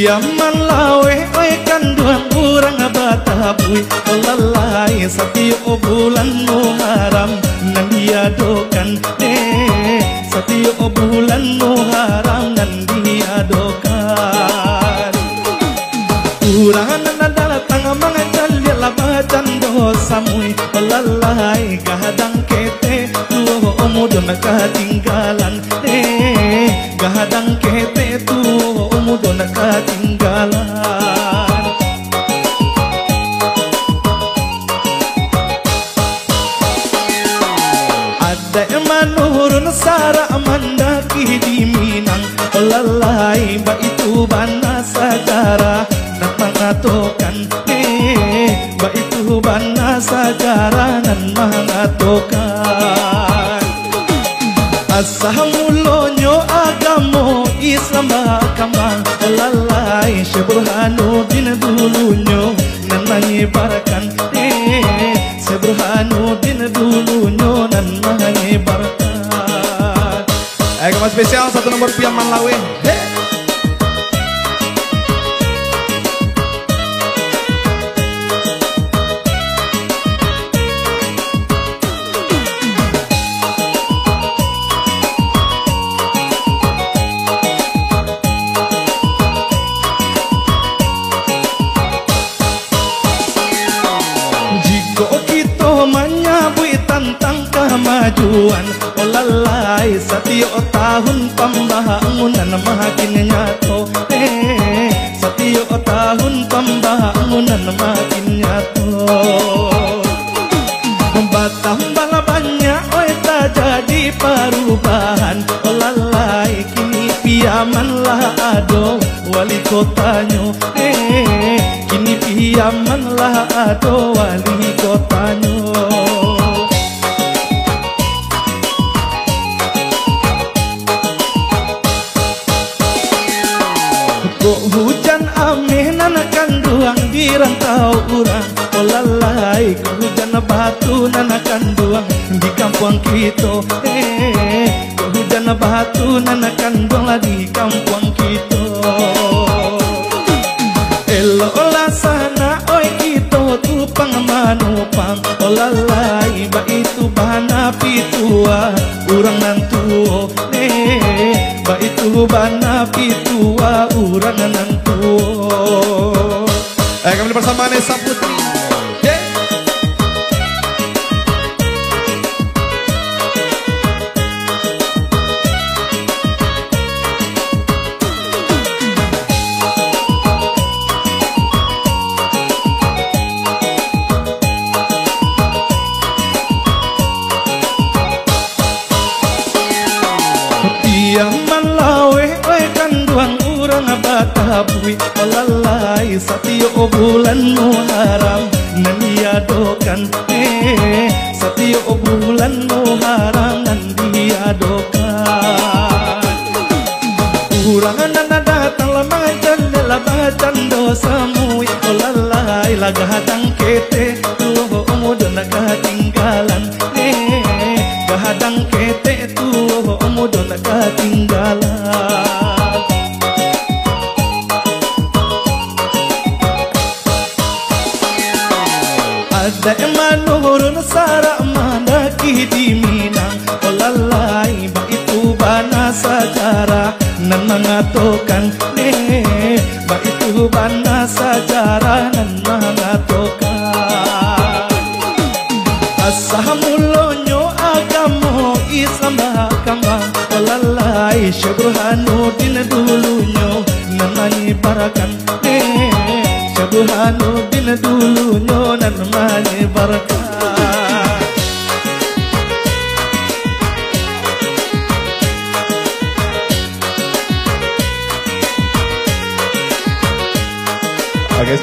Piaman lawe oi kanduan urang batapuy lalai satio bulan Muharram nan diadokan satio bulan Muharram nan diadokan urang nan datang mangacal labacan dosa mui lalai kahadang kete tuh omudon katinggalan kahadang kete tuh omudon katinggalan ada manurun sara mandaki di Minang lalai ba itu bana sagara nan mangatokan ba itu bana sagara nan mangatokan asamulonyo agamo Islam bakamang lalai Syekh-Burhanuddin dulunyo nan menyebarkan Syekh-Burhanuddin dulunyo nan menyebarkan. Kamu spesial satu nomor Piaman lawe. Tentang kemajuan lalai setiap tahun pembangunan makin nyato setiap tahun pembangunan makin nyato tambah banyak tak jadi perubahan lalai kini Piaman lah ado wali kotanya kini Piaman lah ado wali kotanya. Hujan ameh nanakan duang di rantau urang lalai hujan batu nanakan duang di kampung kita hujan batu nanakan duang di kampung kita elola sana oi kita tupang manupang lalai ba itu bana pitua urang nantuo ba itu bana pitua urang nantuo. Kembali bersama Nesa Putri. Piaman lawe oi kanduang urang batapuy lalai satio bulan Muharram nan diadokan satio bulan Muharram nan diadokan urang nan datang lamajan labacan dosa mui lalai lagadang kete tuh omudon katinggalan kahadang kete tuh omudon katinggalan ada manurun sara mandaki di Minang lalai ba itu bana sejarah nan mengatokan ba itu bana sejarah nan mengatokan asamulonyo agamo Islam bakamang lalai Syekh-Burhanuddin dulunyo nan menyebarkan Syekh-Burhanuddin dulunyo nan menyebarkan. Okay,